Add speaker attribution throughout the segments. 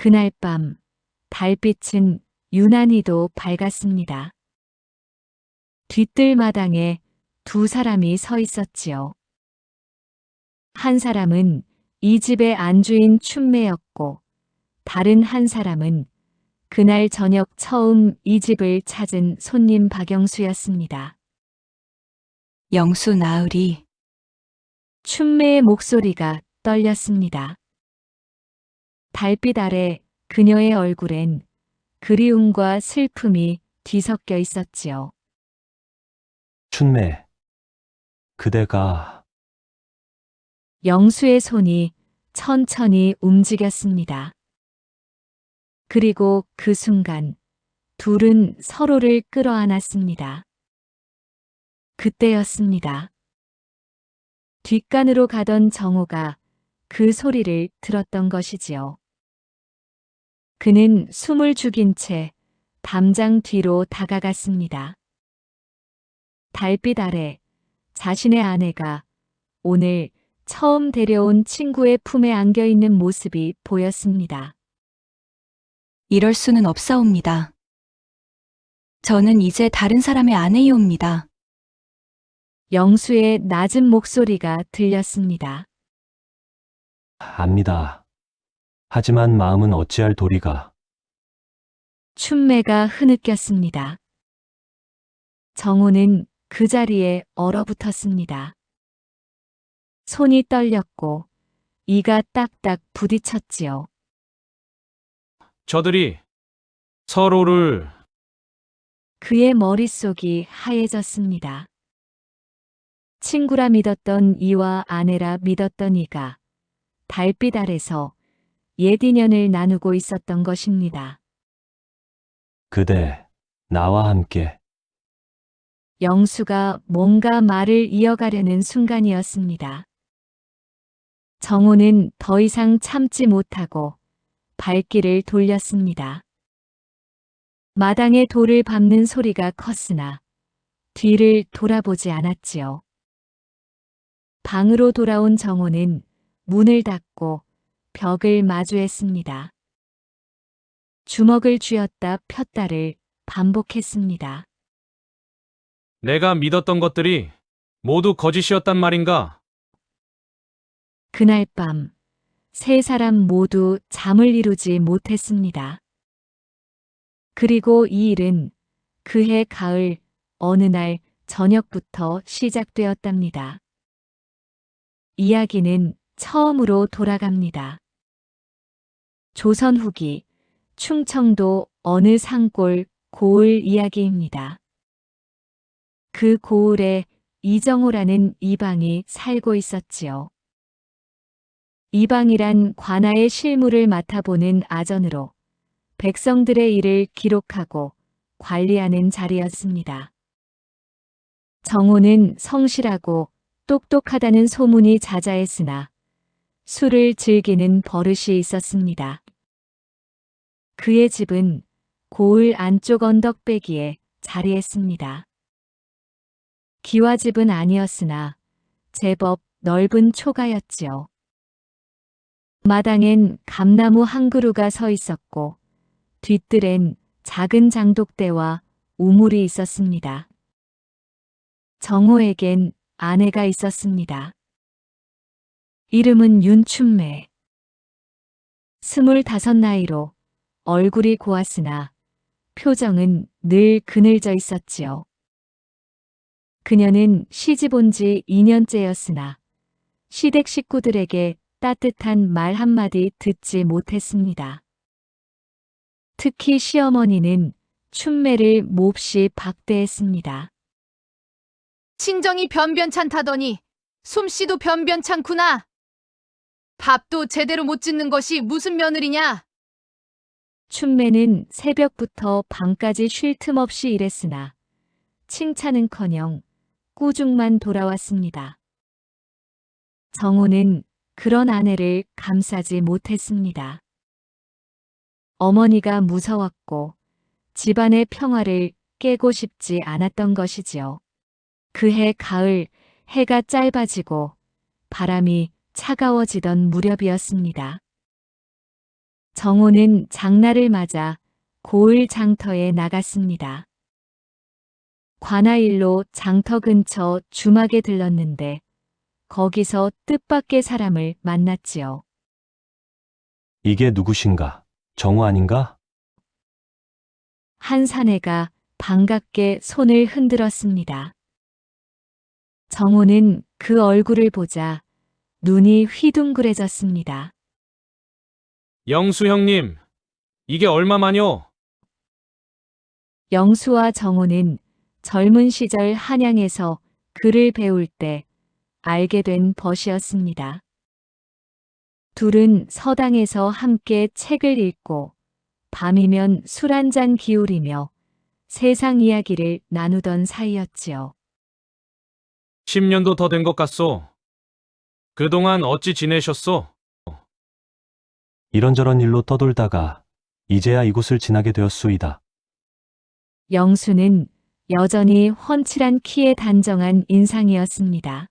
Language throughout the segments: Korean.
Speaker 1: 그날 밤 달빛은 유난히도 밝았습니다. 뒷뜰마당에 두 사람이 서 있었지요. 한 사람은 이 집의 안주인 춘매였고 다른 한 사람은 그날 저녁 처음 이 집을 찾은 손님 박영수였습니다.
Speaker 2: 영수 나으리.
Speaker 1: 춘매의 목소리가 떨렸습니다. 달빛 아래 그녀의 얼굴엔 그리움과 슬픔이 뒤섞여 있었지요.
Speaker 3: 춘매, 그대가
Speaker 1: 영수의 손이 천천히 움직였습니다. 그리고 그 순간 둘은 서로를 끌어안았습니다. 그때였습니다. 뒷간으로 가던 정호가 그 소리를 들었던 것이지요. 그는 숨을 죽인 채 담장 뒤로 다가갔습니다. 달빛 아래 자신의 아내가 오늘 처음 데려온 친구의 품에 안겨 있는 모습이 보였습니다.
Speaker 2: 이럴 수는 없사옵니다. 저는 이제 다른 사람의 아내이옵니다.
Speaker 1: 영수의 낮은 목소리가 들렸습니다.
Speaker 3: 압니다. 하지만 마음은 어찌할 도리가.
Speaker 1: 춘매가 흐느꼈습니다. 정호는 그 자리에 얼어붙었습니다. 손이 떨렸고 이가 딱딱 부딪혔지요.
Speaker 4: 저들이 서로를
Speaker 1: 그의 머릿속이 하얘졌습니다. 친구라 믿었던 이와 아내라 믿었던 이가 달빛 아래서 옛 인연을 나누고 있었던 것입니다.
Speaker 3: 그대, 나와 함께.
Speaker 1: 영수가 뭔가 말을 이어가려는 순간이었습니다. 정호는 더 이상 참지 못하고 발길을 돌렸습니다. 마당에 돌을 밟는 소리가 컸으나 뒤를 돌아보지 않았지요. 방으로 돌아온 정호는 문을 닫고 벽을 마주했습니다. 주먹을 쥐었다 폈다를 반복했습니다.
Speaker 4: 내가 믿었던 것들이 모두 거짓이었단 말인가?
Speaker 1: 그날 밤 세 사람 모두 잠을 이루지 못했습니다. 그리고 이 일은 그해 가을 어느 날 저녁부터 시작되었답니다. 이야기는 처음으로 돌아갑니다. 조선 후기 충청도 어느 산골 고을 이야기입니다. 그 고을에 이정호라는 이방이 살고 있었지요. 이방이란 관아의 실무를 맡아보는 아전으로 백성들의 일을 기록하고 관리하는 자리였습니다. 정호는 성실하고 똑똑하다는 소문이 자자했으나 술을 즐기는 버릇이 있었습니다. 그의 집은 고을 안쪽 언덕배기에 자리했습니다. 기와집은 아니었으나 제법 넓은 초가였지요. 마당엔 감나무 한 그루가 서 있었고 뒷뜰엔 작은 장독대와 우물이 있었습니다. 정호에겐 아내가 있었습니다. 이름은 윤춘매. 25 나이로 얼굴이 고왔으나 표정은 늘 그늘져 있었지요. 그녀는 시집 온 지 2년째였으나 시댁 식구들에게 따뜻한 말 한마디 듣지 못했습니다. 특히 시어머니는 춘매를 몹시 박대했습니다.
Speaker 5: 친정이 변변찮다더니 솜씨도 변변찮구나. 밥도 제대로 못 짓는 것이 무슨 며느리냐?
Speaker 1: 춘매는 새벽부터 밤까지 쉴 틈 없이 일했으나 칭찬은커녕 꾸중만 돌아왔습니다. 정호는 그런 아내를 감싸지 못했습니다. 어머니가 무서웠고 집안의 평화를 깨고 싶지 않았던 것이지요. 그해 가을 해가 짧아지고 바람이 차가워지던 무렵이었습니다. 정호는 장날을 맞아 고을 장터에 나갔습니다. 관아일로 장터 근처 주막에 들렀는데 거기서 뜻밖의 사람을 만났지요.
Speaker 3: 이게 누구신가? 정우 아닌가?
Speaker 1: 한 사내가 반갑게 손을 흔들었습니다. 정호는 그 얼굴을 보자 눈이 휘둥그레졌습니다.
Speaker 4: 영수 형님, 이게 얼마만요?
Speaker 1: 영수와 정호는 젊은 시절 한양에서 글을 배울 때 알게 된 벗이었습니다. 둘은 서당에서 함께 책을 읽고 밤이면 술 한잔 기울이며 세상 이야기를 나누던 사이였지요.
Speaker 4: 10년도 더 된 것 같소. 그동안 어찌 지내셨소?
Speaker 3: 이런저런 일로 떠돌다가 이제야 이곳을 지나게 되었수이다.
Speaker 1: 영수는 여전히 훤칠한 키에 단정한 인상이었습니다.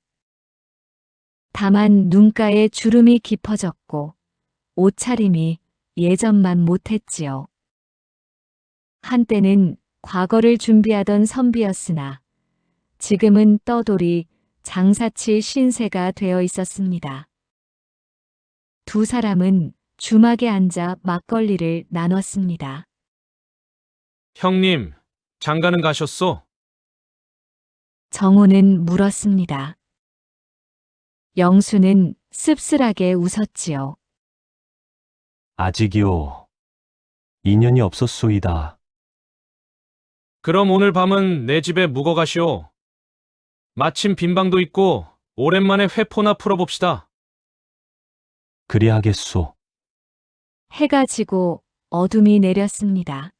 Speaker 1: 다만 눈가에 주름이 깊어졌고 옷차림이 예전만 못했지요. 한때는 과거를 준비하던 선비였으나 지금은 떠돌이 장사치 신세가 되어 있었습니다. 두 사람은 주막에 앉아 막걸리를 나눴습니다.
Speaker 4: 형님, 장가는 가셨소?
Speaker 1: 정호는 물었습니다. 영수는 씁쓸하게 웃었지요.
Speaker 3: 아직이요. 인연이 없었수이다.
Speaker 4: 그럼 오늘 밤은 내 집에 묵어 가시오. 마침 빈방도 있고 오랜만에 회포나 풀어봅시다.
Speaker 3: 그리하겠소.
Speaker 1: 해가 지고 어둠이 내렸습니다.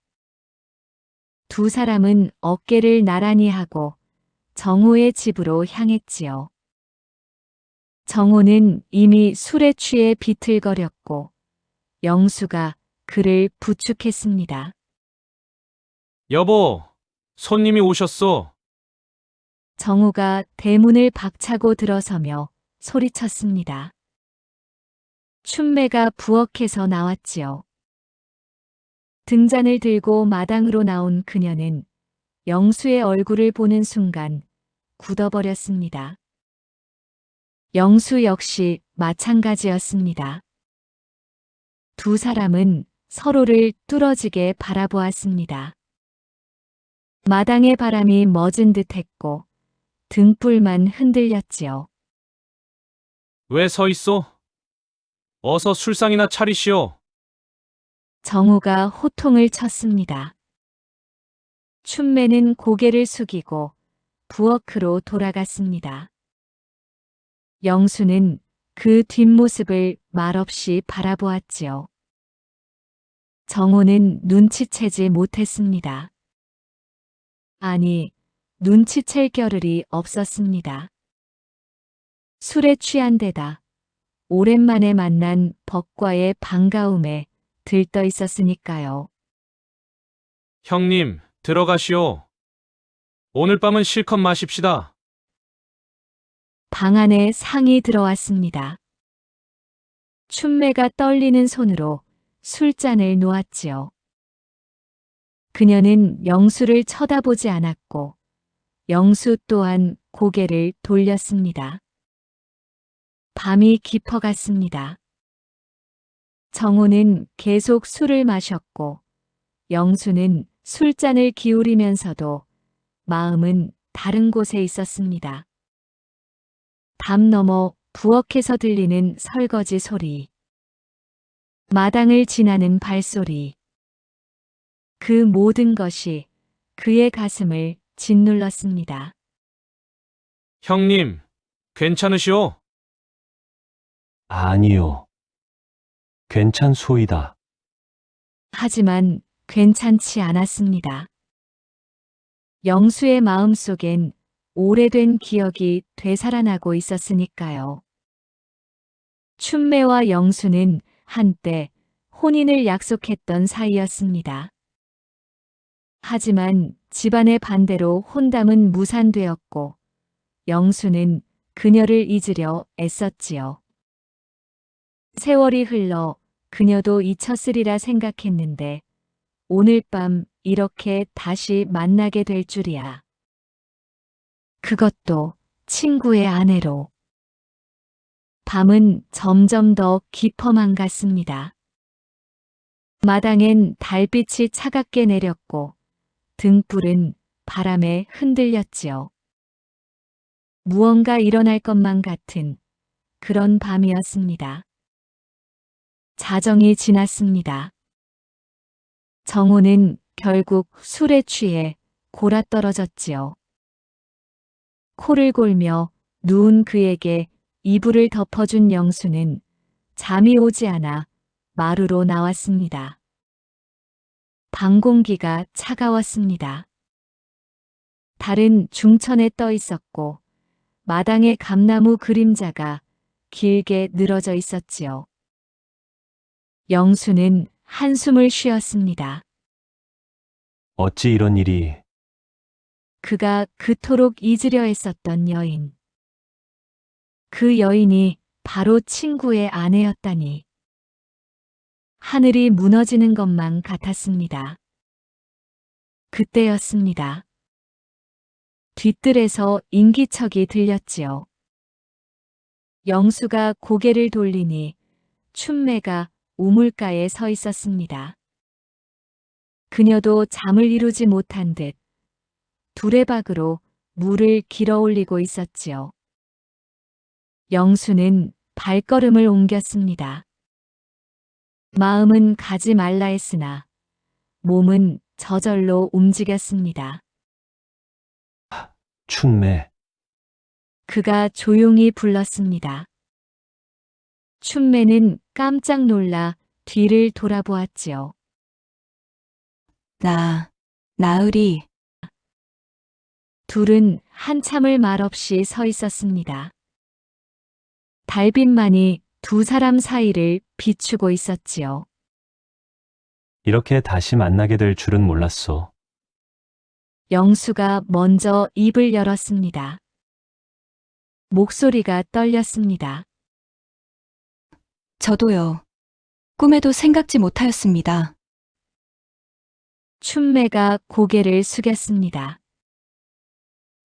Speaker 1: 두 사람은 어깨를 나란히 하고 정호의 집으로 향했지요. 정호는 이미 술에 취해 비틀거렸고 영수가 그를 부축했습니다.
Speaker 4: 여보, 손님이 오셨소.
Speaker 1: 정호가 대문을 박차고 들어서며 소리쳤습니다. 춘매가 부엌에서 나왔지요. 등잔을 들고 마당으로 나온 그녀는 영수의 얼굴을 보는 순간 굳어버렸습니다. 영수 역시 마찬가지였습니다. 두 사람은 서로를 뚫어지게 바라보았습니다. 마당의 바람이 멎은 듯했고 등불만 흔들렸지요.
Speaker 4: 왜 서 있소? 어서 술상이나 차리시오.
Speaker 1: 정호가 호통을 쳤습니다. 춘매는 고개를 숙이고 부엌으로 돌아갔습니다. 영수는 그 뒷모습을 말없이 바라보았지요. 정호는 눈치채지 못했습니다. 아니, 눈치챌 겨를이 없었습니다. 술에 취한 데다 오랜만에 만난 벗과의 반가움에 들떠 있었으니까요.
Speaker 4: 형님, 들어가시오. 오늘 밤은 실컷 마십시다.
Speaker 1: 방 안에 상이 들어왔습니다. 춘매가 떨리는 손으로 술잔을 놓았지요. 그녀는 영수를 쳐다보지 않았고 영수 또한 고개를 돌렸습니다. 밤이 깊어갔습니다. 정호는 계속 술을 마셨고 영수는 술잔을 기울이면서도 마음은 다른 곳에 있었습니다. 담 너머 부엌에서 들리는 설거지 소리, 마당을 지나는 발소리, 그 모든 것이 그의 가슴을 짓눌렀습니다.
Speaker 4: 형님, 괜찮으시오?
Speaker 3: 아니요. 괜찮소이다.
Speaker 1: 하지만 괜찮지 않았습니다. 영수의 마음속엔 오래된 기억이 되살아나고 있었으니까요. 춘매와 영수는 한때 혼인을 약속했던 사이였습니다. 하지만 집안의 반대로 혼담은 무산되었고 영수는 그녀를 잊으려 애썼지요. 세월이 흘러 그녀도 잊혔으리라 생각했는데 오늘 밤 이렇게 다시 만나게 될 줄이야. 그것도 친구의 아내로. 밤은 점점 더 깊어만 갔습니다. 마당엔 달빛이 차갑게 내렸고 등불은 바람에 흔들렸지요. 무언가 일어날 것만 같은 그런 밤이었습니다. 자정이 지났습니다. 정호는 결국 술에 취해 골아떨어졌지요. 코를 골며 누운 그에게 이불을 덮어준 영수는 잠이 오지 않아 마루로 나왔습니다. 방 공기가 차가웠습니다. 달은 중천에 떠 있었고 마당에 감나무 그림자가 길게 늘어져 있었지요. 영수는 한숨을 쉬었습니다.
Speaker 3: 어찌 이런 일이.
Speaker 1: 그가 그토록 잊으려 했었던 여인. 그 여인이 바로 친구의 아내였다니. 하늘이 무너지는 것만 같았습니다. 그때였습니다. 뒷뜰에서 인기척이 들렸지요. 영수가 고개를 돌리니 춘매가 우물가에 서 있었습니다. 그녀도 잠을 이루지 못한 듯 두레박으로 물을 길어 올리고 있었지요. 영수는 발걸음을 옮겼습니다. 마음은 가지 말라 했으나 몸은 저절로 움직였습니다.
Speaker 3: 춘매.
Speaker 1: 그가 조용히 불렀습니다. 춘매는 깜짝 놀라 뒤를 돌아보았지요.
Speaker 2: 나으리.
Speaker 1: 둘은 한참을 말없이 서 있었습니다. 달빛만이 두 사람 사이를 비추고 있었지요.
Speaker 3: 이렇게 다시 만나게 될 줄은 몰랐소.
Speaker 1: 영수가 먼저 입을 열었습니다. 목소리가 떨렸습니다.
Speaker 2: 저도요. 꿈에도 생각지 못하였습니다.
Speaker 1: 춘매가 고개를 숙였습니다.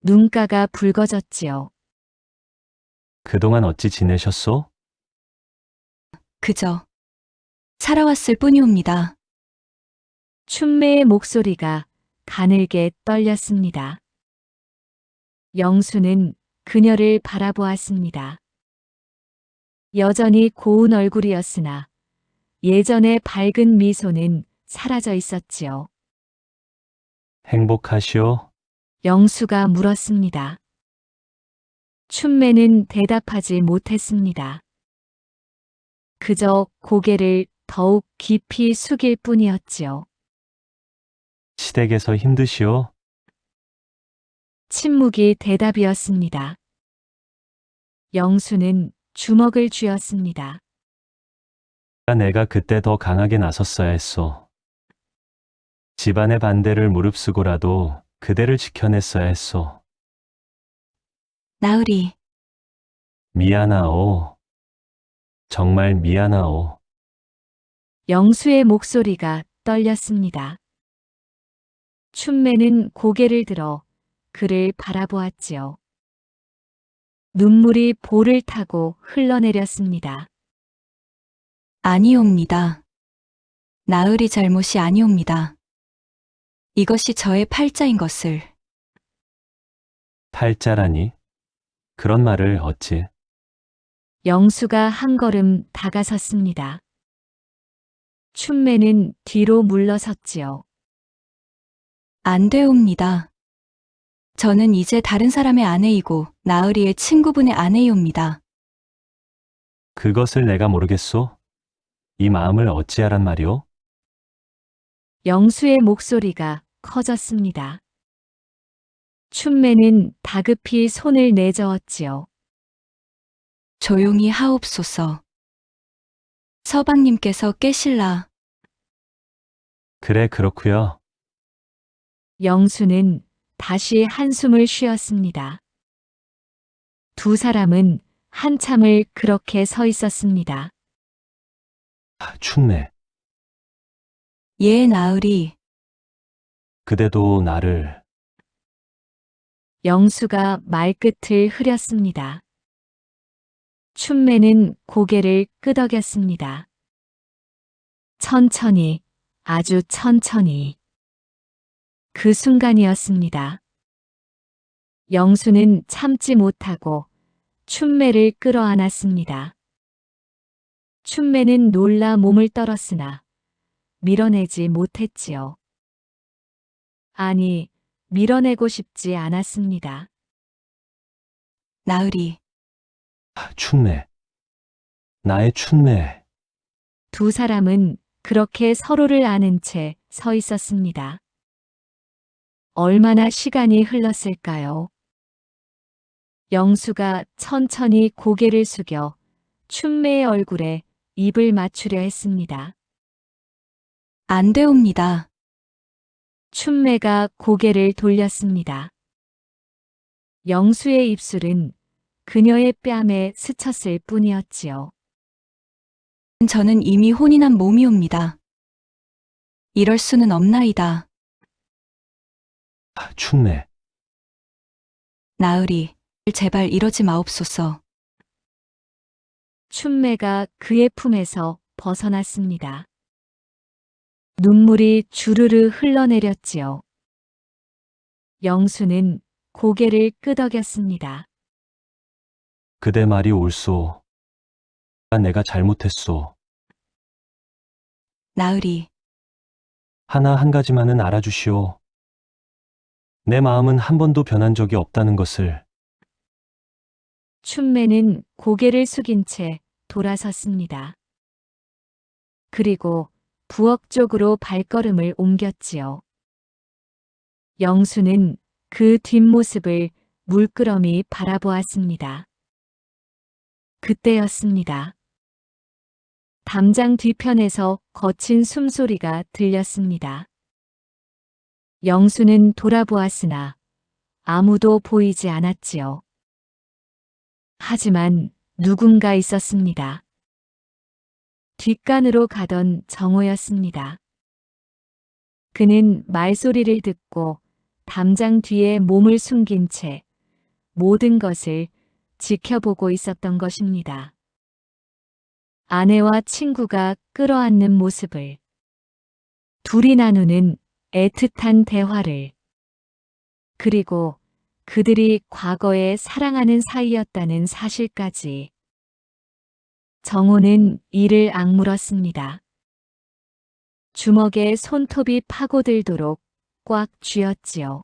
Speaker 1: 눈가가 붉어졌지요.
Speaker 3: 그동안 어찌 지내셨소?
Speaker 2: 그저 살아왔을 뿐이옵니다.
Speaker 1: 춘매의 목소리가 가늘게 떨렸습니다. 영수는 그녀를 바라보았습니다. 여전히 고운 얼굴이었으나 예전의 밝은 미소는 사라져 있었지요.
Speaker 3: 행복하시오?
Speaker 1: 영수가 물었습니다. 춘매는 대답하지 못했습니다. 그저 고개를 더욱 깊이 숙일 뿐이었지요.
Speaker 3: 시댁에서 힘드시오?
Speaker 1: 침묵이 대답이었습니다. 영수는 주먹을 쥐었습니다.
Speaker 3: 내가 그때 더 강하게 나섰어야 했소. 집안의 반대를 무릅쓰고라도 그대를 지켜냈어야 했소.
Speaker 2: 나으리.
Speaker 3: 미안하오. 정말 미안하오.
Speaker 1: 영수의 목소리가 떨렸습니다. 춘매는 고개를 들어 그를 바라보았지요. 눈물이 볼을 타고 흘러내렸습니다.
Speaker 2: 아니옵니다. 나으리 잘못이 아니옵니다. 이것이 저의 팔자인 것을.
Speaker 3: 팔자라니? 그런 말을 어찌.
Speaker 1: 영수가 한 걸음 다가섰습니다. 춘매는 뒤로 물러섰지요.
Speaker 2: 안 되옵니다. 저는 이제 다른 사람의 아내이고 나으리의 친구분의 아내이옵니다.
Speaker 3: 그것을 내가 모르겠소? 이 마음을 어찌하란 말이오?
Speaker 1: 영수의 목소리가 커졌습니다. 춘매는 다급히 손을 내저었지요.
Speaker 2: 조용히 하옵소서. 서방님께서 깨실라.
Speaker 3: 그래, 그렇구요.
Speaker 1: 영수는 다시 한숨을 쉬었습니다. 두 사람은 한참을 그렇게 서 있었습니다.
Speaker 3: 춘매,
Speaker 2: 예, 나으리.
Speaker 3: 그대도 나를
Speaker 1: 영수가 말끝을 흐렸습니다. 춘매는 고개를 끄덕였습니다. 천천히, 아주 천천히. 그 순간이었습니다. 영수는 참지 못하고 춘매를 끌어안았습니다. 춘매는 놀라 몸을 떨었으나 밀어내지 못했지요. 아니, 밀어내고 싶지 않았습니다.
Speaker 2: 나으리.
Speaker 3: 춘매, 나의 춘매.
Speaker 1: 두 사람은 그렇게 서로를 아는 채 서 있었습니다. 얼마나 시간이 흘렀을까요? 영수가 천천히 고개를 숙여 춘매의 얼굴에 입을 맞추려 했습니다.
Speaker 2: 안 되옵니다.
Speaker 1: 춘매가 고개를 돌렸습니다. 영수의 입술은 그녀의 뺨에 스쳤을 뿐이었지요.
Speaker 2: 저는 이미 혼이 난 몸이옵니다. 이럴 수는 없나이다.
Speaker 3: 춘매,
Speaker 2: 나으리, 제발 이러지 마옵소서.
Speaker 1: 춘매가 그의 품에서 벗어났습니다. 눈물이 주르르 흘러내렸지요. 영수는 고개를 끄덕였습니다.
Speaker 3: 그대 말이 옳소. 내가 잘못했소.
Speaker 2: 나으리.
Speaker 3: 하나 한 가지만은 알아주시오. 내 마음은 한 번도 변한 적이 없다는 것을.
Speaker 1: 춘매는 고개를 숙인 채 돌아섰습니다. 그리고 부엌 쪽으로 발걸음을 옮겼지요. 영수는 그 뒷모습을 물끄러미 바라보았습니다. 그때였습니다. 담장 뒤편에서 거친 숨소리가 들렸습니다. 영수는 돌아보았으나 아무도 보이지 않았지요. 하지만 누군가 있었습니다. 뒷간으로 가던 정호였습니다. 그는 말소리를 듣고 담장 뒤에 몸을 숨긴 채 모든 것을 지켜보고 있었던 것입니다. 아내와 친구가 끌어안는 모습을, 둘이 나누는 애틋한 대화를, 그리고 그들이 과거에 사랑하는 사이였다는 사실까지. 정호는 이를 악물었습니다. 주먹에 손톱이 파고들도록 꽉 쥐었지요.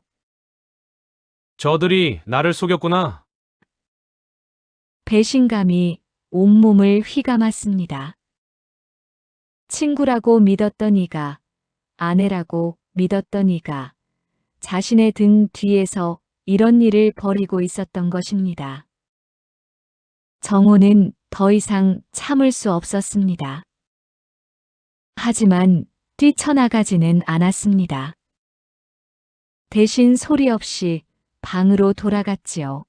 Speaker 4: 저들이 나를 속였구나.
Speaker 1: 배신감이 온몸을 휘감았습니다. 친구라고 믿었던 이가, 아내라고 믿었던 이가 자신의 등 뒤에서 이런 일을 벌이고 있었던 것입니다. 정호는 더 이상 참을 수 없었습니다. 하지만 뛰쳐나가지는 않았습니다. 대신 소리 없이 방으로 돌아갔지요.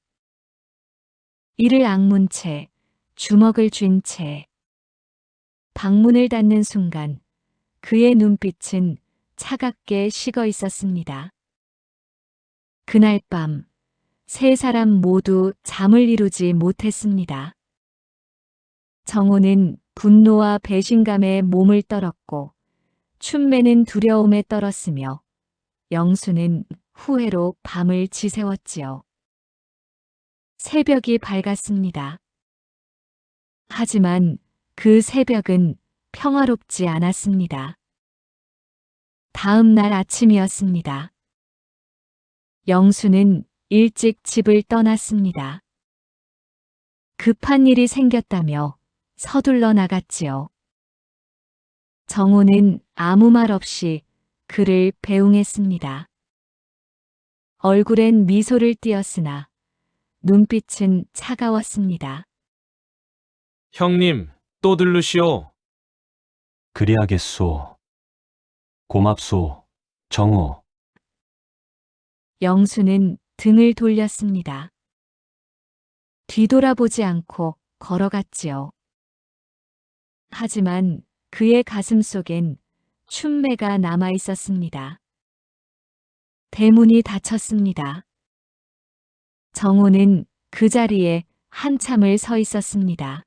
Speaker 1: 이를 악문 채, 주먹을 쥔 채. 방문을 닫는 순간 그의 눈빛은 차갑게 식어 있었습니다. 그날 밤 세 사람 모두 잠을 이루지 못했습니다. 정호는 분노와 배신감에 몸을 떨었고 춘매는 두려움에 떨었으며 영수는 후회로 밤을 지새웠지요. 새벽이 밝았습니다. 하지만 그 새벽은 평화롭지 않았습니다. 다음 날 아침이었습니다. 영수는 일찍 집을 떠났습니다. 급한 일이 생겼다며 서둘러 나갔지요. 정호는 아무 말 없이 그를 배웅했습니다. 얼굴엔 미소를 띄었으나 눈빛은 차가웠습니다.
Speaker 4: 형님, 또 들르시오.
Speaker 3: 그리하겠소. 고맙소, 정호.
Speaker 1: 영수는 등을 돌렸습니다. 뒤돌아보지 않고 걸어갔지요. 하지만 그의 가슴 속엔 춘매가 남아 있었습니다. 대문이 닫혔습니다. 정호는 그 자리에 한참을 서 있었습니다.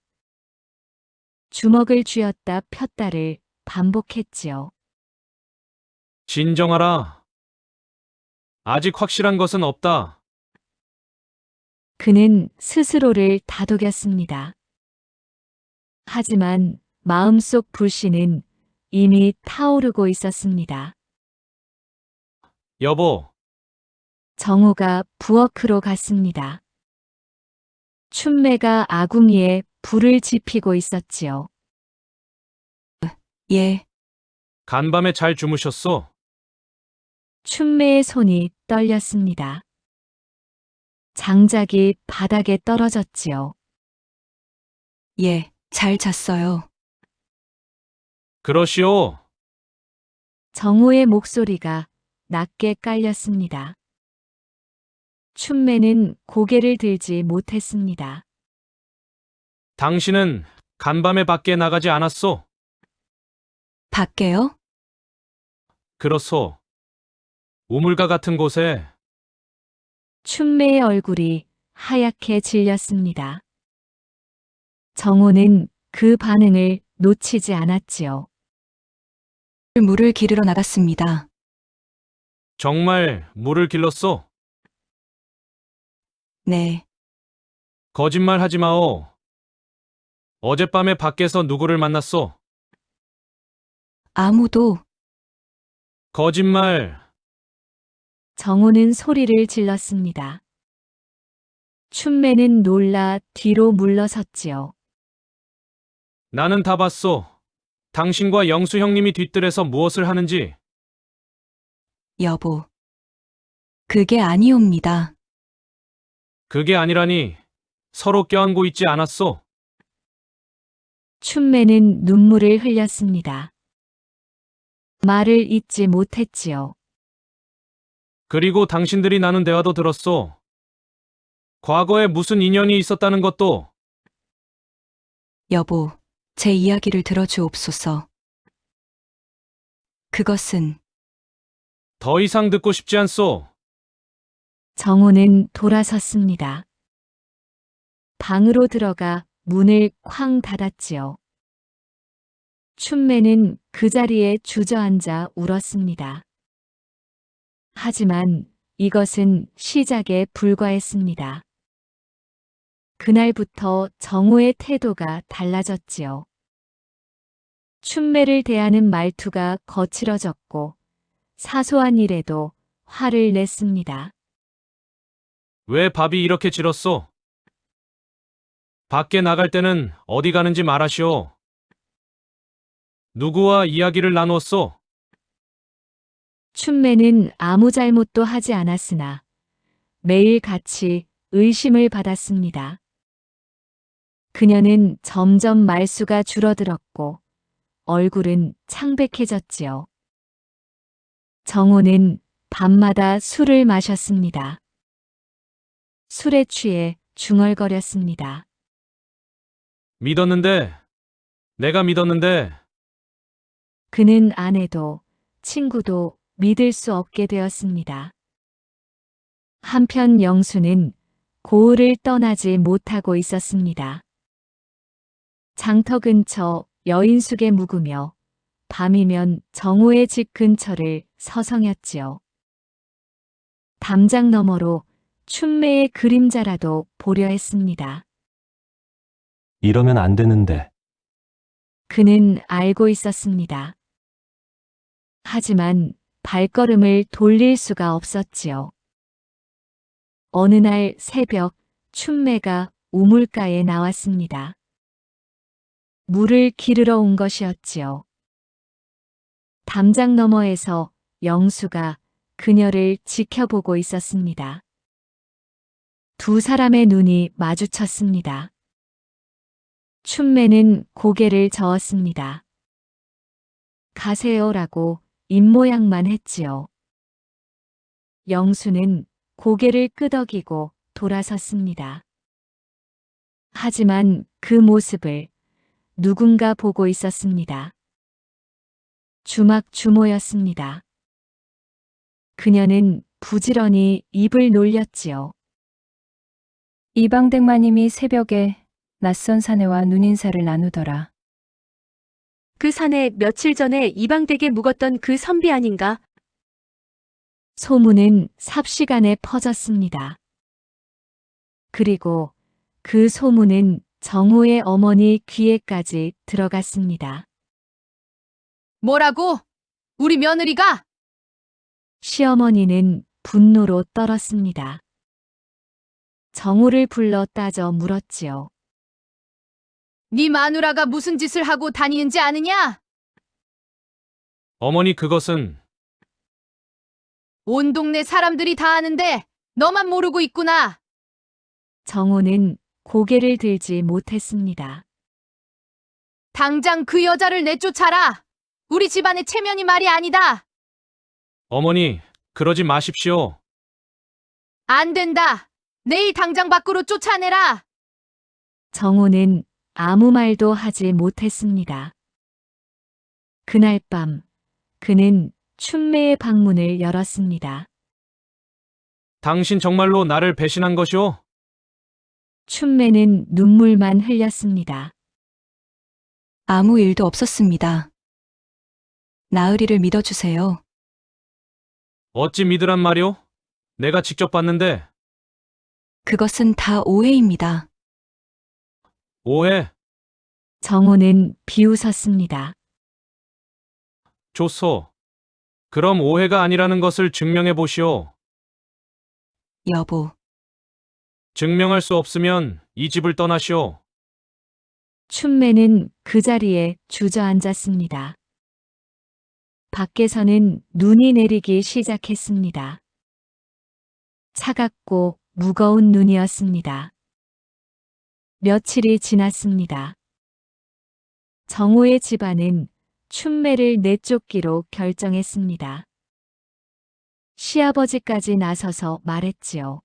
Speaker 1: 주먹을 쥐었다 폈다를 반복했지요.
Speaker 4: 진정하라. 아직 확실한 것은 없다.
Speaker 1: 그는 스스로를 다독였습니다. 하지만 마음속 불씨는 이미 타오르고 있었습니다.
Speaker 4: 여보,
Speaker 1: 정호가 부엌으로 갔습니다. 춘매가 아궁이에 불을 지피고 있었지요.
Speaker 2: 예,
Speaker 4: 간밤에 잘 주무셨소?
Speaker 1: 춘매의 손이 떨렸습니다. 장작이 바닥에 떨어졌지요.
Speaker 2: 예, 잘 잤어요.
Speaker 4: 그러시오.
Speaker 1: 정호의 목소리가 낮게 깔렸습니다. 춘매는 고개를 들지 못했습니다.
Speaker 4: 당신은 간밤에 밖에 나가지 않았소?
Speaker 2: 밖에요?
Speaker 4: 그렇소. 우물가 같은 곳에
Speaker 1: 춘매의 얼굴이 하얗게 질렸습니다. 정호는 그 반응을 놓치지 않았지요.
Speaker 2: 물을 기르러 나갔습니다.
Speaker 4: 정말 물을 길렀소?
Speaker 2: 네,
Speaker 4: 거짓말 하지 마오. 어젯밤에 밖에서 누구를 만났소?
Speaker 2: 아무도
Speaker 4: 거짓말.
Speaker 1: 정호는 소리를 질렀습니다. 춘매는 놀라 뒤로 물러섰지요.
Speaker 4: 나는 다 봤소. 당신과 영수 형님이 뒤뜰에서 무엇을 하는지.
Speaker 2: 여보. 그게 아니옵니다.
Speaker 4: 그게 아니라니. 서로 껴안고 있지 않았소?
Speaker 1: 춘매는 눈물을 흘렸습니다. 말을 잇지 못했지요.
Speaker 4: 그리고 당신들이 나눈 대화도 들었소. 과거에 무슨 인연이 있었다는 것도.
Speaker 2: 여보, 제 이야기를 들어주옵소서. 그것은
Speaker 4: 더 이상 듣고 싶지 않소.
Speaker 1: 정호는 돌아섰습니다. 방으로 들어가 문을 쾅 닫았지요. 춘매는 그 자리에 주저앉아 울었습니다. 하지만 이것은 시작에 불과했습니다. 그날부터 정호의 태도가 달라졌지요. 춘매를 대하는 말투가 거칠어졌고 사소한 일에도 화를 냈습니다.
Speaker 4: 왜 밥이 이렇게 질었소? 밖에 나갈 때는 어디 가는지 말하시오. 누구와 이야기를 나누었소?
Speaker 1: 춘매는 아무 잘못도 하지 않았으나 매일 같이 의심을 받았습니다. 그녀는 점점 말수가 줄어들었고 얼굴은 창백해졌지요. 정호는 밤마다 술을 마셨습니다. 술에 취해 중얼거렸습니다.
Speaker 4: 내가 믿었는데,
Speaker 1: 그는 아내도 친구도 믿을 수 없게 되었습니다. 한편 영수는 고을을 떠나지 못하고 있었습니다. 장터 근처 여인숙에 묵으며 밤이면 정호의 집 근처를 서성였지요. 담장 너머로 춘매의 그림자라도 보려 했습니다.
Speaker 3: 이러면 안 되는데.
Speaker 1: 그는 알고 있었습니다. 하지만 발걸음을 돌릴 수가 없었지요. 어느 날 새벽 춘매가 우물가에 나왔습니다. 물을 기르러 온 것이었지요. 담장 너머에서 영수가 그녀를 지켜보고 있었습니다. 두 사람의 눈이 마주쳤습니다. 춘매는 고개를 저었습니다. 가세요라고 입모양만 했지요. 영수는 고개를 끄덕이고 돌아섰습니다. 하지만 그 모습을 누군가 보고 있었습니다. 주막주모였습니다. 그녀는 부지런히 입을 놀렸지요.
Speaker 6: 이방댁마님이 새벽에 낯선 사내와 눈인사를 나누더라.
Speaker 7: 그 사내 며칠 전에 이방댁에 묵었던 그 선비 아닌가?
Speaker 1: 소문은 삽시간에 퍼졌습니다. 그리고 그 소문은 정호의 어머니 귀에까지 들어갔습니다.
Speaker 5: 뭐라고? 우리 며느리가?
Speaker 1: 시어머니는 분노로 떨었습니다. 정호를 불러 따져 물었지요.
Speaker 5: 네 마누라가 무슨 짓을 하고 다니는지 아느냐?
Speaker 4: 어머니 그것은
Speaker 5: 온 동네 사람들이 다 아는데 너만 모르고 있구나.
Speaker 1: 정호는 고개를 들지 못했습니다.
Speaker 5: 당장 그 여자를 내쫓아라. 우리 집안의 체면이 말이 아니다.
Speaker 4: 어머니 그러지 마십시오.
Speaker 5: 안 된다. 내일 당장 밖으로 쫓아내라.
Speaker 1: 정호는 아무 말도 하지 못했습니다. 그날 밤 그는 춘매의 방문을 열었습니다.
Speaker 4: 당신 정말로 나를 배신한 것이오?
Speaker 1: 춘매는 눈물만 흘렸습니다.
Speaker 2: 아무 일도 없었습니다. 나으리를 믿어주세요.
Speaker 4: 어찌 믿으란 말이오? 내가 직접 봤는데.
Speaker 2: 그것은 다 오해입니다.
Speaker 4: 오해.
Speaker 1: 정호는 비웃었습니다.
Speaker 4: 좋소. 그럼 오해가 아니라는 것을 증명해 보시오.
Speaker 2: 여보,
Speaker 4: 증명할 수 없으면 이 집을 떠나시오.
Speaker 1: 춘매는 그 자리에 주저앉았습니다. 밖에서는 눈이 내리기 시작했습니다. 차갑고 무거운 눈이었습니다. 며칠이 지났습니다. 정호의 집안은 춘매를 내쫓기로 결정했습니다. 시아버지까지 나서서 말했지요.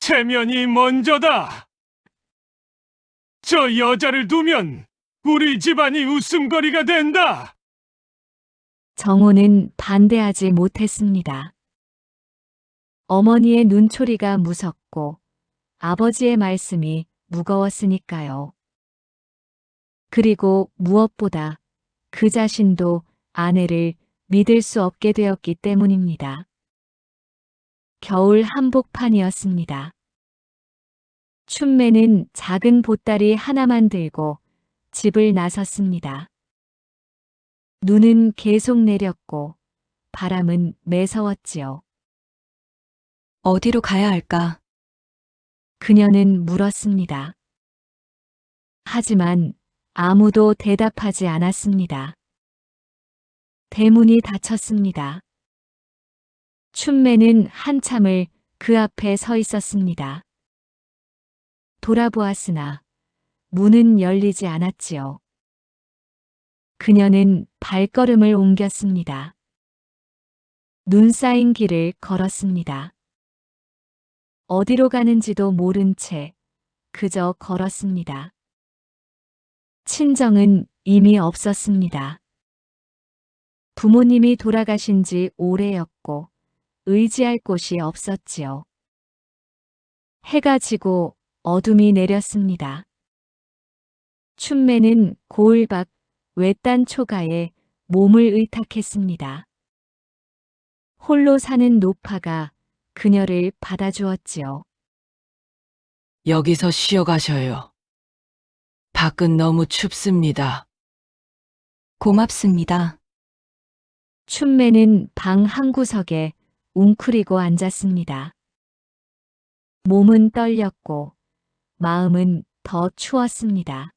Speaker 8: 체면이 먼저다. 저 여자를 두면 우리 집안이 웃음거리가 된다.
Speaker 1: 정호는 반대하지 못했습니다. 어머니의 눈초리가 무섭고 아버지의 말씀이 무거웠으니까요. 그리고 무엇보다 그 자신도 아내를 믿을 수 없게 되었기 때문입니다. 겨울 한복판이었습니다. 춘매는 작은 보따리 하나만 들고 집을 나섰습니다. 눈은 계속 내렸고 바람은 매서웠지요.
Speaker 2: 어디로 가야 할까?
Speaker 1: 그녀는 물었습니다. 하지만 아무도 대답하지 않았습니다. 대문이 닫혔습니다. 춘매는 한참을 그 앞에 서 있었습니다. 돌아보았으나 문은 열리지 않았지요. 그녀는 발걸음을 옮겼습니다. 눈 쌓인 길을 걸었습니다. 어디로 가는지도 모른 채 그저 걸었습니다. 친정은 이미 없었습니다. 부모님이 돌아가신 지 오래였고 의지할 곳이 없었지요. 해가 지고 어둠이 내렸습니다. 춘매는 고을 밖 외딴 초가에 몸을 의탁했습니다. 홀로 사는 노파가 그녀를 받아주었지요.
Speaker 9: 여기서 쉬어가셔요. 밖은 너무 춥습니다.
Speaker 2: 고맙습니다.
Speaker 1: 춘매는 방 한구석에 웅크리고 앉았습니다. 몸은 떨렸고 마음은 더 추웠습니다.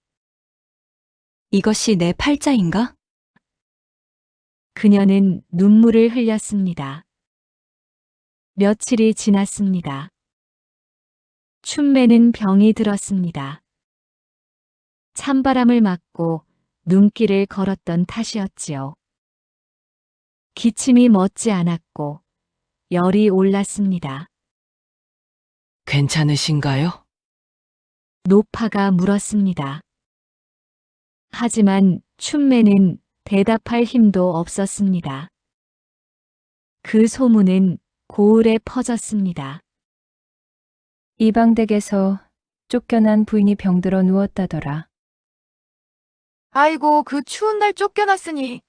Speaker 2: 이것이 내 팔자인가?
Speaker 1: 그녀는 눈물을 흘렸습니다. 며칠이 지났습니다. 춘매는 병이 들었습니다. 찬바람을 맞고 눈길을 걸었던 탓이었지요. 기침이 멎지 않았고 열이 올랐습니다.
Speaker 9: 괜찮으신가요?
Speaker 1: 노파가 물었습니다. 하지만 춘매는 대답할 힘도 없었습니다. 그 소문은 고을에 퍼졌습니다.
Speaker 6: 이방댁에서 쫓겨난 부인이 병들어 누웠다더라.
Speaker 5: 아이고, 그 추운 날 쫓겨났으니.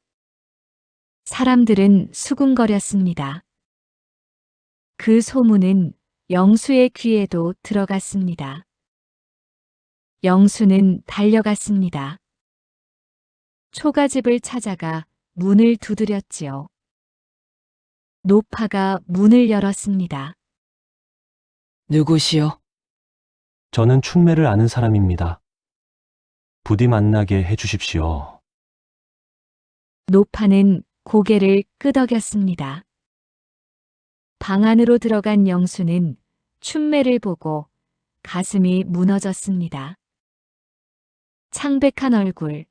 Speaker 1: 사람들은 수군거렸습니다. 그 소문은 영수의 귀에도 들어갔습니다. 영수는 달려갔습니다. 초가집을 찾아가 문을 두드렸지요. 노파가 문을 열었습니다.
Speaker 9: 누구시오?
Speaker 3: 저는 춘매를 아는 사람입니다. 부디 만나게 해주십시오.
Speaker 1: 노파는 고개를 끄덕였습니다. 방 안으로 들어간 영수는 춘매를 보고 가슴이 무너졌습니다. 창백한 얼굴,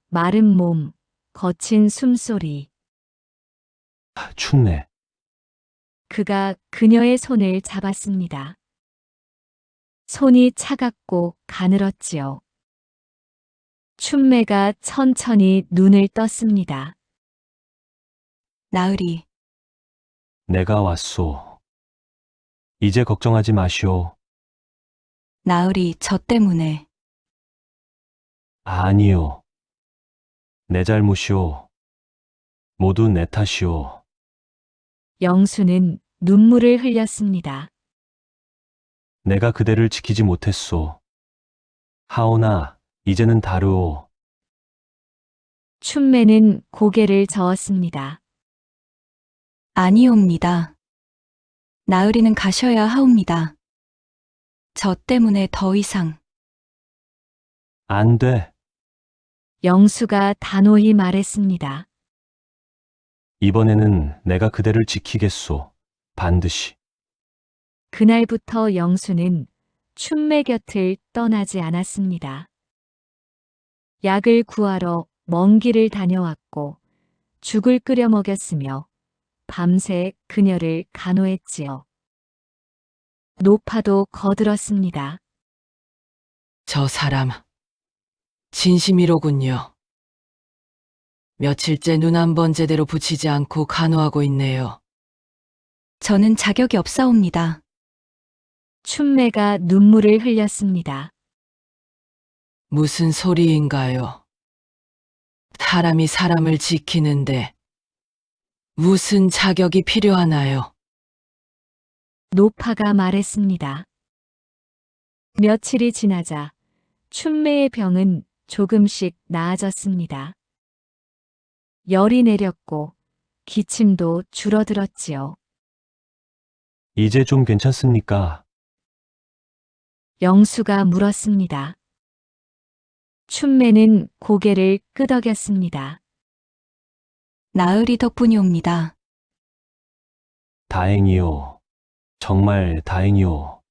Speaker 1: 마른 몸, 거친 숨소리.
Speaker 3: 춘매,
Speaker 1: 그가 그녀의 손을 잡았습니다. 손이 차갑고 가늘었지요. 춘매가 천천히 눈을 떴습니다.
Speaker 2: 나으리,
Speaker 3: 내가 왔소. 이제 걱정하지 마시오.
Speaker 2: 나으리 저 때문에.
Speaker 3: 아니요. 내 잘못이오. 모두 내 탓이오.
Speaker 1: 영수는 눈물을 흘렸습니다.
Speaker 3: 내가 그대를 지키지 못했소. 하오나, 이제는 다르오.
Speaker 1: 춘매는 고개를 저었습니다.
Speaker 2: 아니옵니다. 나으리는 가셔야 하옵니다. 저 때문에 더 이상.
Speaker 3: 안 돼.
Speaker 1: 영수가 단호히 말했습니다.
Speaker 3: 이번에는 내가 그대를 지키겠소. 반드시.
Speaker 1: 그날부터 영수는 춘매 곁을 떠나지 않았습니다. 약을 구하러 먼 길을 다녀왔고 죽을 끓여 먹였으며 밤새 그녀를 간호했지요. 노파도 거들었습니다.
Speaker 9: 저 사람, 진심이로군요. 며칠째 눈 한 번 제대로 붙이지 않고 간호하고 있네요.
Speaker 2: 저는 자격이 없사옵니다.
Speaker 1: 춘매가 눈물을 흘렸습니다.
Speaker 9: 무슨 소리인가요? 사람이 사람을 지키는데 무슨 자격이 필요하나요?
Speaker 1: 노파가 말했습니다. 며칠이 지나자 춘매의 병은 조금씩 나아졌습니다. 열이 내렸고 기침도 줄어들었지요.
Speaker 3: 이제 좀 괜찮습니까?
Speaker 1: 영수가 물었습니다. 춘매는 고개를 끄덕였습니다.
Speaker 2: 나으리 덕분이옵니다.
Speaker 3: 다행이요. 정말 다행이요.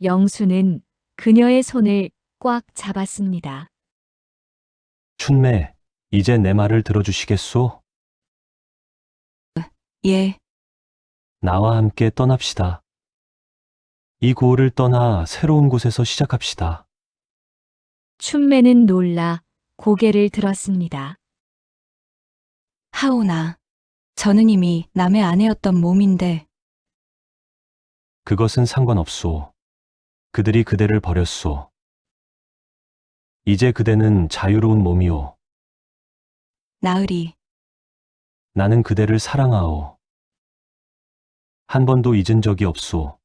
Speaker 1: 영수는 그녀의 손을 꽉 잡았습니다.
Speaker 3: 춘매, 이제 내 말을 들어주시겠소?
Speaker 2: 예,
Speaker 3: 나와 함께 떠납시다. 이 고을을 떠나 새로운 곳에서 시작합시다.
Speaker 1: 춘매는 놀라 고개를 들었습니다.
Speaker 2: 하오나. 저는 이미 남의 아내였던 몸인데.
Speaker 3: 그것은 상관없소. 그들이 그대를 버렸소. 이제 그대는 자유로운 몸이오.
Speaker 2: 나으리,
Speaker 3: 나는 그대를 사랑하오. 한 번도 잊은 적이 없소.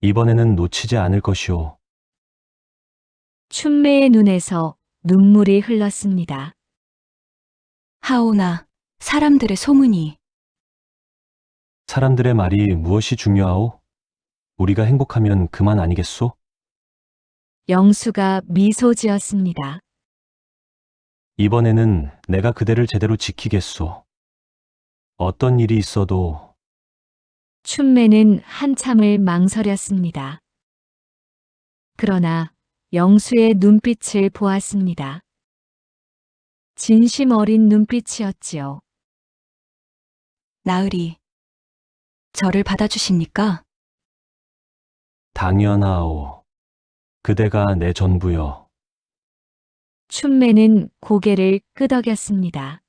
Speaker 3: 이번에는 놓치지 않을 것이오.
Speaker 1: 춘매의 눈에서 눈물이 흘렀습니다.
Speaker 2: 하오나. 사람들의 소문이.
Speaker 3: 사람들의 말이 무엇이 중요하오? 우리가 행복하면 그만 아니겠소?
Speaker 1: 영수가 미소 지었습니다.
Speaker 3: 이번에는 내가 그대를 제대로 지키겠소. 어떤 일이 있어도
Speaker 1: 춘매는 한참을 망설였습니다. 그러나 영수의 눈빛을 보았습니다. 진심 어린 눈빛이었지요.
Speaker 2: 나으리. 저를 받아주십니까?
Speaker 3: 당연하오. 그대가 내 전부여.
Speaker 1: 춘매는 고개를 끄덕였습니다.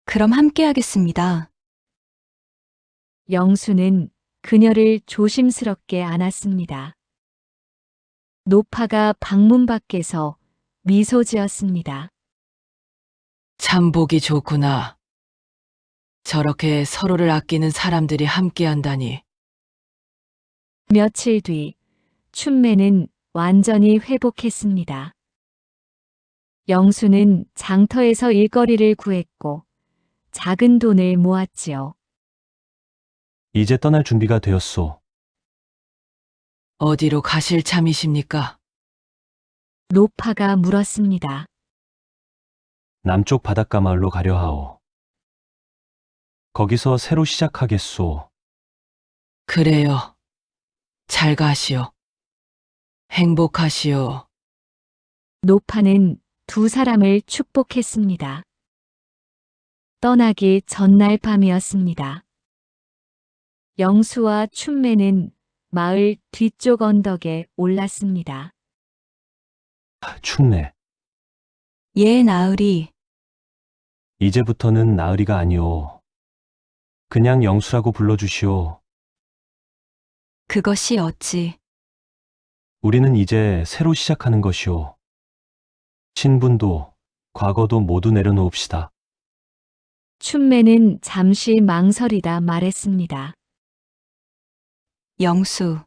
Speaker 2: 그럼 함께 하겠습니다.
Speaker 1: 영수는 그녀를 조심스럽게 안았습니다. 노파가 방문 밖에서 미소 지었습니다.
Speaker 9: 참 보기 좋구나. 저렇게 서로를 아끼는 사람들이 함께한다니.
Speaker 1: 며칠 뒤 춘매는 완전히 회복했습니다. 영수는 장터에서 일거리를 구했고 작은 돈을 모았지요.
Speaker 3: 이제 떠날 준비가 되었소.
Speaker 9: 어디로 가실 참이십니까?
Speaker 1: 노파가 물었습니다.
Speaker 3: 남쪽 바닷가 마을로 가려 하오. 거기서 새로 시작하겠소.
Speaker 9: 그래요. 잘 가시오. 행복하시오.
Speaker 1: 노파는 두 사람을 축복했습니다. 떠나기 전날 밤이었습니다. 영수와 춘매는 마을 뒤쪽 언덕에 올랐습니다.
Speaker 3: 춘매,
Speaker 2: 예, 나으리.
Speaker 3: 이제부터는 나으리가 아니오. 그냥 영수라고 불러주시오.
Speaker 2: 그것이 어찌.
Speaker 3: 우리는 이제 새로 시작하는 것이오. 신분도 과거도 모두 내려놓읍시다.
Speaker 1: 춘매는 잠시 망설이다 말했습니다.
Speaker 2: 영수.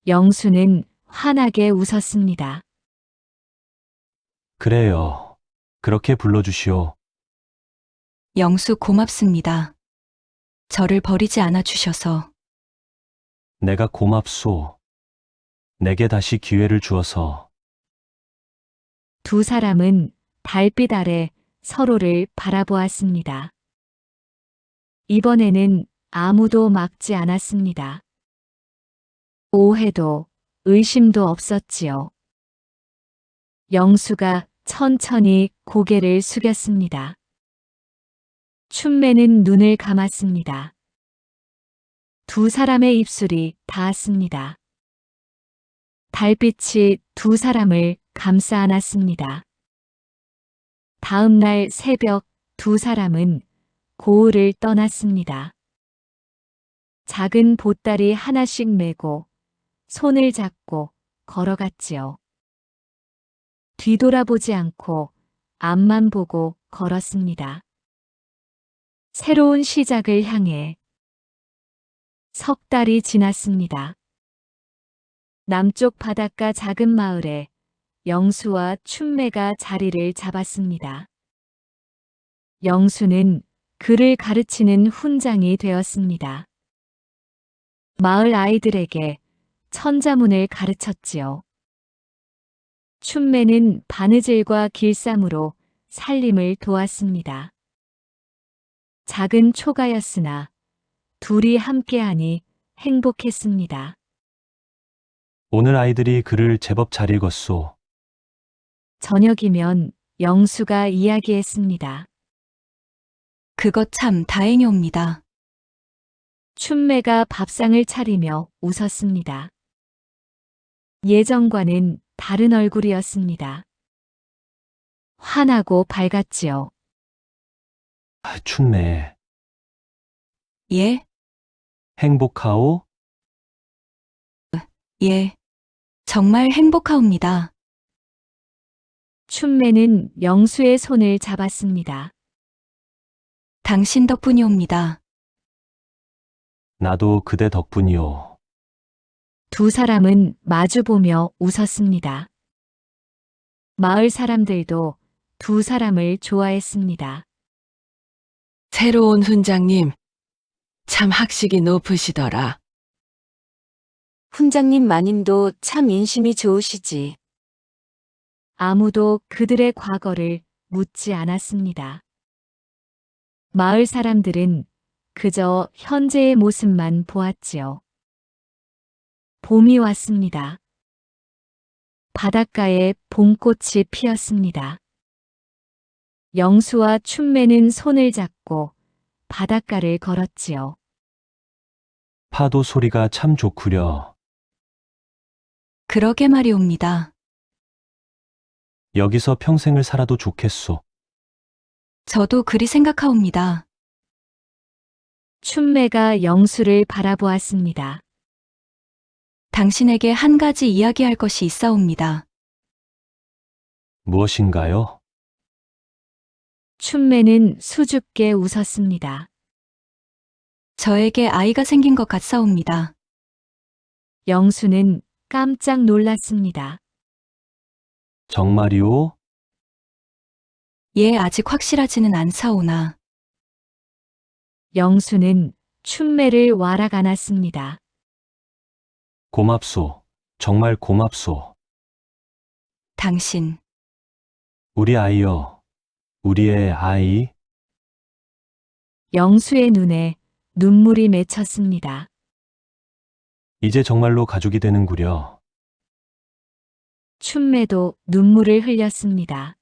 Speaker 1: 영수는 환하게 웃었습니다.
Speaker 3: 그래요. 그렇게 불러주시오.
Speaker 2: 영수 고맙습니다. 저를 버리지 않아 주셔서.
Speaker 3: 내가 고맙소. 내게 다시 기회를 주어서.
Speaker 1: 두 사람은 달빛 아래 서로를 바라보았습니다. 이번에는 아무도 막지 않았습니다. 오해도 의심도 없었지요. 영수가 천천히 고개를 숙였습니다. 춘매는 눈을 감았습니다. 두 사람의 입술이 닿았습니다. 달빛이 두 사람을 감싸 안았습니다. 다음 날 새벽 두 사람은 고을을 떠났습니다. 작은 보따리 하나씩 메고 손을 잡고 걸어갔지요. 뒤돌아보지 않고 앞만 보고 걸었습니다. 새로운 시작을 향해 석 달이 지났습니다. 남쪽 바닷가 작은 마을에 영수와 춘매가 자리를 잡았습니다. 영수는 글을 가르치는 훈장이 되었습니다. 마을 아이들에게 천자문을 가르쳤지요. 춘매는 바느질과 길쌈으로 살림을 도왔습니다. 작은 초가였으나 둘이 함께하니 행복했습니다.
Speaker 3: 오늘 아이들이 글을 제법 잘 읽었소.
Speaker 1: 저녁이면 영수가 이야기했습니다.
Speaker 2: 그것 참 다행이옵니다.
Speaker 1: 춘매가 밥상을 차리며 웃었습니다. 예전과는 다른 얼굴이었습니다. 환하고 밝았지요.
Speaker 3: 춘매,
Speaker 2: 예,
Speaker 3: 행복하오?
Speaker 2: 예. 정말 행복하옵니다.
Speaker 1: 춘매는 영수의 손을 잡았습니다.
Speaker 2: 당신 덕분이옵니다.
Speaker 3: 나도 그대 덕분이오.
Speaker 1: 두 사람은 마주보며 웃었습니다. 마을 사람들도 두 사람을 좋아했습니다.
Speaker 9: 새로운 훈장님, 참 학식이 높으시더라.
Speaker 7: 훈장님 마님도 참 인심이 좋으시지.
Speaker 1: 아무도 그들의 과거를 묻지 않았습니다. 마을 사람들은 그저 현재의 모습만 보았지요. 봄이 왔습니다. 바닷가에 봄꽃이 피었습니다. 영수와 춘매는 손을 잡고 바닷가를 걸었지요.
Speaker 3: 파도 소리가 참 좋구려.
Speaker 2: 그러게 말이옵니다.
Speaker 3: 여기서 평생을 살아도 좋겠소.
Speaker 2: 저도 그리 생각하옵니다.
Speaker 1: 춘매가 영수를 바라보았습니다.
Speaker 2: 당신에게 한 가지 이야기할 것이 있사옵니다.
Speaker 3: 무엇인가요?
Speaker 1: 춘매는 수줍게 웃었습니다.
Speaker 2: 저에게 아이가 생긴 것 같사옵니다.
Speaker 1: 영수는 깜짝 놀랐습니다.
Speaker 3: 정말이오?
Speaker 2: 예, 아직 확실하지는 않사오나.
Speaker 1: 영수는 춘매를 와락 안았습니다.
Speaker 3: 고맙소. 정말 고맙소.
Speaker 2: 당신,
Speaker 3: 우리 아이여. 우리의 아이.
Speaker 1: 영수의 눈에 눈물이 맺혔습니다.
Speaker 3: 이제 정말로 가족이 되는구려.
Speaker 1: 춘매도 눈물을 흘렸습니다.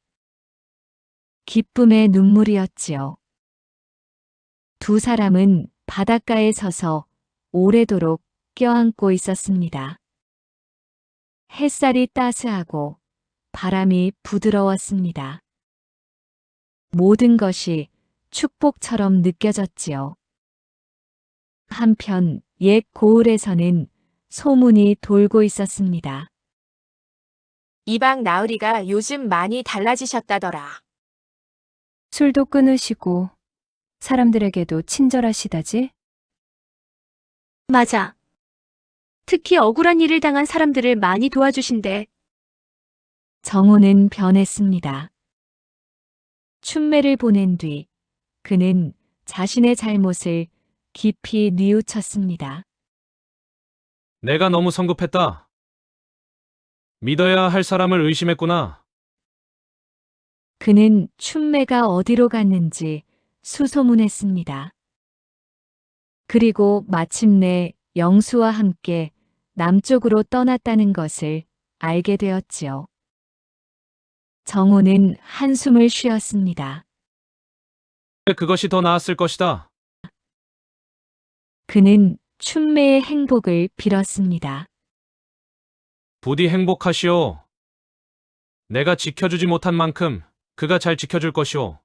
Speaker 1: 기쁨의 눈물이었지요. 두 사람은 바닷가에 서서 오래도록 껴안고 있었습니다. 햇살이 따스하고 바람이 부드러웠습니다. 모든 것이 축복처럼 느껴졌지요. 한편 옛 고을에서는 소문이 돌고 있었습니다.
Speaker 7: 이방 나으리가 요즘 많이 달라지셨다더라.
Speaker 6: 술도 끊으시고 사람들에게도 친절하시다지?
Speaker 7: 맞아. 특히 억울한 일을 당한 사람들을 많이 도와주신대.
Speaker 1: 정호는 변했습니다. 춘매를 보낸 뒤 그는 자신의 잘못을 깊이 뉘우쳤습니다.
Speaker 4: 내가 너무 성급했다. 믿어야 할 사람을 의심했구나.
Speaker 1: 그는 춘매가 어디로 갔는지 수소문했습니다. 그리고 마침내 영수와 함께 남쪽으로 떠났다는 것을 알게 되었지요. 정호는 한숨을 쉬었습니다.
Speaker 4: 그것이 더 나았을 것이다.
Speaker 1: 그는 춘매의 행복을 빌었습니다.
Speaker 4: 부디 행복하시오. 내가 지켜주지 못한 만큼 그가 잘 지켜줄 것이오.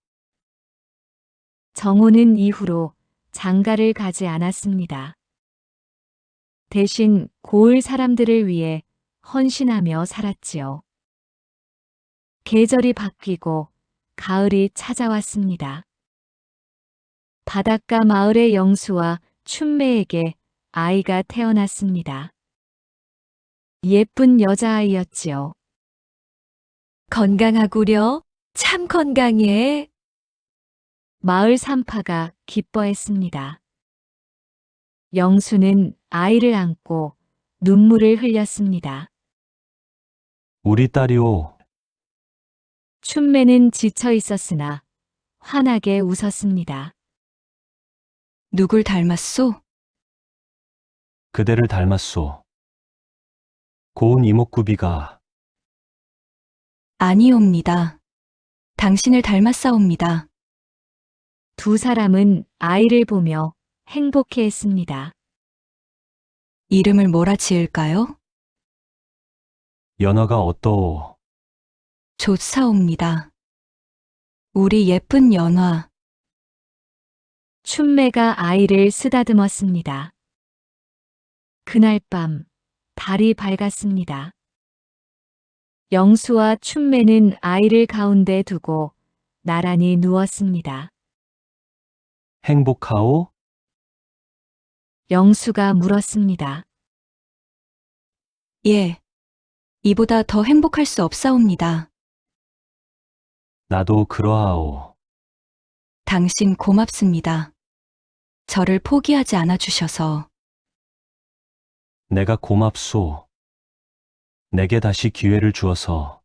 Speaker 1: 정호는 이후로 장가를 가지 않았습니다. 대신 고을 사람들을 위해 헌신하며 살았지요. 계절이 바뀌고 가을이 찾아왔습니다. 바닷가 마을의 영수와 춘매에게 아이가 태어났습니다. 예쁜 여자아이였지요.
Speaker 5: 건강하구려. 참 건강해.
Speaker 1: 마을 산파가 기뻐했습니다. 영수는 아이를 안고 눈물을 흘렸습니다.
Speaker 3: 우리 딸이오.
Speaker 1: 춘매는 지쳐 있었으나 환하게 웃었습니다.
Speaker 2: 누굴 닮았소?
Speaker 3: 그대를 닮았소. 고운 이목구비가.
Speaker 2: 아니옵니다. 당신을 닮았사옵니다.
Speaker 1: 두 사람은 아이를 보며 행복해했습니다.
Speaker 2: 이름을 뭐라 지을까요?
Speaker 3: 연화가 어떠오.
Speaker 2: 좋사옵니다. 우리 예쁜 연화.
Speaker 1: 춘매가 아이를 쓰다듬었습니다. 그날 밤 달이 밝았습니다. 영수와 춘매는 아이를 가운데 두고 나란히 누웠습니다.
Speaker 3: 행복하오?
Speaker 1: 영수가 물었습니다.
Speaker 2: 예. 이보다 더 행복할 수 없사옵니다.
Speaker 3: 나도 그러하오.
Speaker 2: 당신 고맙습니다. 저를 포기하지 않아 주셔서.
Speaker 3: 내가 고맙소. 내게 다시 기회를 주어서.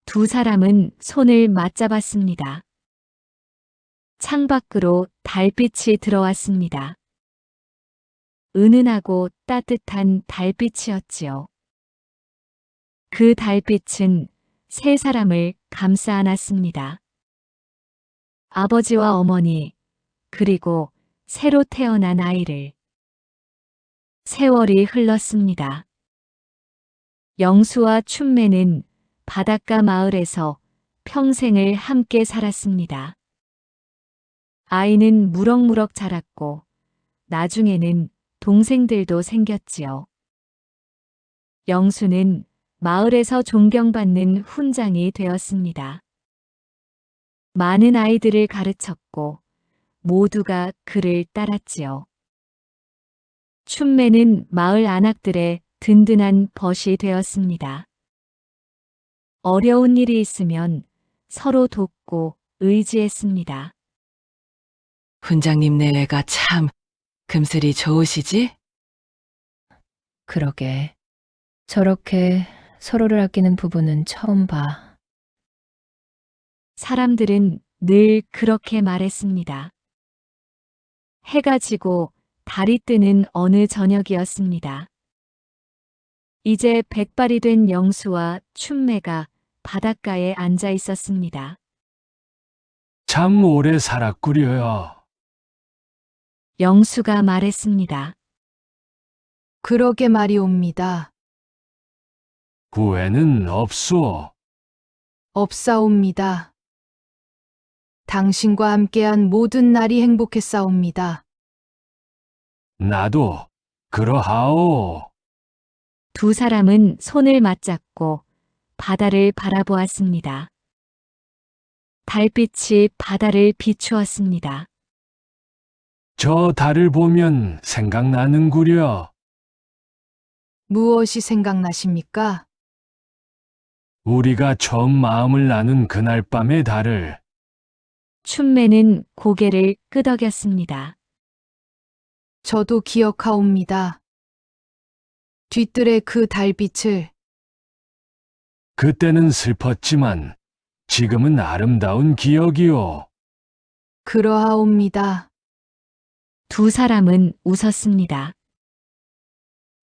Speaker 1: 두 사람은 손을 맞잡았습니다. 창밖으로 달빛이 들어왔습니다. 은은하고 따뜻한 달빛이었지요. 그 달빛은 세 사람을 감싸 안았습니다. 아버지와 어머니, 그리고 새로 태어난 아이를. 세월이 흘렀습니다. 영수와 춘매는 바닷가 마을에서 평생을 함께 살았습니다. 아이는 무럭무럭 자랐고 나중에는 동생들도 생겼지요. 영수는 마을에서 존경받는 훈장이 되었습니다. 많은 아이들을 가르쳤고 모두가 그를 따랐지요. 춘매는 마을 안악들의 든든한 벗이 되었습니다. 어려운 일이 있으면 서로 돕고 의지했습니다.
Speaker 9: 훈장님 내외가 참 금슬이 좋으시지?
Speaker 6: 그러게. 저렇게 서로를 아끼는 부부는 처음 봐.
Speaker 1: 사람들은 늘 그렇게 말했습니다. 해가 지고 달이 뜨는 어느 저녁이었습니다. 이제 백발이 된 영수와 춘매가 바닷가에 앉아 있었습니다.
Speaker 8: 참 오래 살았구려요.
Speaker 1: 영수가 말했습니다.
Speaker 5: 그러게 말이옵니다.
Speaker 8: 후회는 없소.
Speaker 5: 없사옵니다. 당신과 함께한 모든 날이 행복했사옵니다.
Speaker 8: 나도 그러하오.
Speaker 1: 두 사람은 손을 맞잡고 바다를 바라보았습니다. 달빛이 바다를 비추었습니다.
Speaker 8: 저 달을 보면 생각나는구려.
Speaker 5: 무엇이 생각나십니까?
Speaker 8: 우리가 처음 마음을 나눈 그날 밤의 달을.
Speaker 1: 춘매는 고개를 끄덕였습니다.
Speaker 5: 저도 기억하옵니다. 뒤뜰의 그 달빛을.
Speaker 8: 그때는 슬펐지만 지금은 아름다운 기억이오.
Speaker 5: 그러하옵니다.
Speaker 1: 두 사람은 웃었습니다.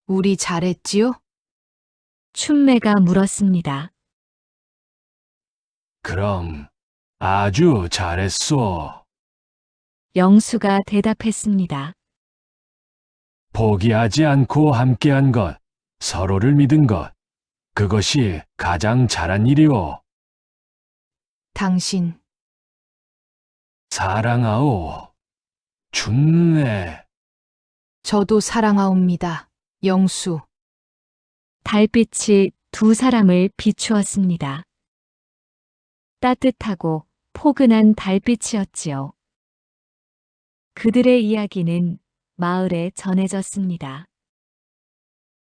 Speaker 5: 우리 잘했지요?
Speaker 1: 춘매가 물었습니다.
Speaker 8: 그럼 아주 잘했소.
Speaker 1: 영수가 대답했습니다.
Speaker 8: 포기하지 않고 함께한 것, 서로를 믿은 것, 그것이 가장 잘한 일이오.
Speaker 5: 당신,
Speaker 8: 사랑하오. 춘매.
Speaker 5: 저도 사랑하옵니다. 영수.
Speaker 1: 달빛이 두 사람을 비추었습니다. 따뜻하고 포근한 달빛이었지요. 그들의 이야기는 마을에 전해졌습니다.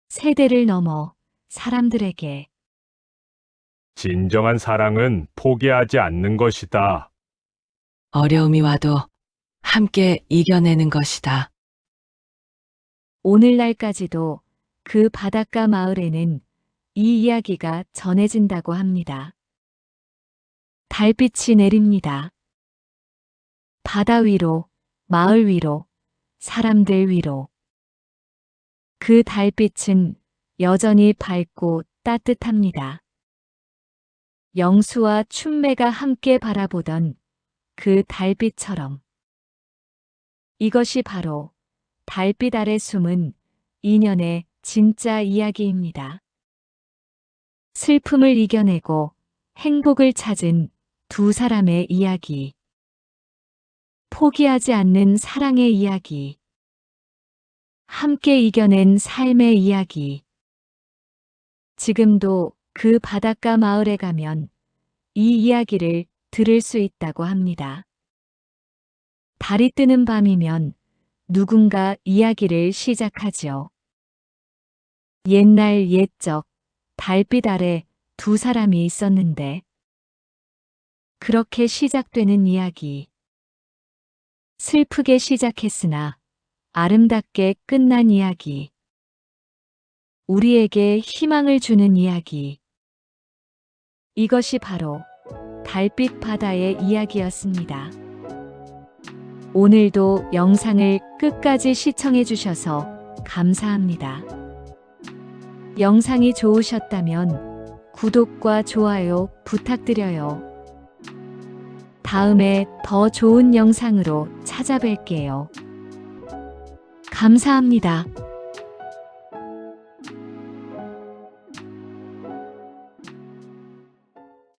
Speaker 1: 세대를 넘어 사람들에게
Speaker 8: 진정한 사랑은 포기하지 않는 것이다.
Speaker 9: 어려움이 와도 함께 이겨내는 것이다.
Speaker 1: 오늘날까지도 그 바닷가 마을에는 이 이야기가 전해진다고 합니다. 달빛이 내립니다. 바다 위로, 마을 위로, 사람들 위로. 그 달빛은 여전히 밝고 따뜻합니다. 영수와 춘매가 함께 바라보던 그 달빛처럼. 이것이 바로 달빛 아래 숨은 인연의 진짜 이야기입니다. 슬픔을 이겨내고 행복을 찾은 두 사람의 이야기. 포기하지 않는 사랑의 이야기. 함께 이겨낸 삶의 이야기. 지금도 그 바닷가 마을에 가면 이 이야기를 들을 수 있다고 합니다. 달이 뜨는 밤이면 누군가 이야기를 시작하지요. 옛날 옛적 달빛 아래 두 사람이 있었는데 그렇게 시작되는 이야기. 슬프게 시작했으나 아름답게 끝난 이야기. 우리에게 희망을 주는 이야기. 이것이 바로 달빛 바다의 이야기였습니다. 오늘도 영상을 끝까지 시청해 주셔서 감사합니다. 영상이 좋으셨다면 구독과 좋아요 부탁드려요. 다음에 더 좋은 영상으로 찾아뵐게요. 감사합니다.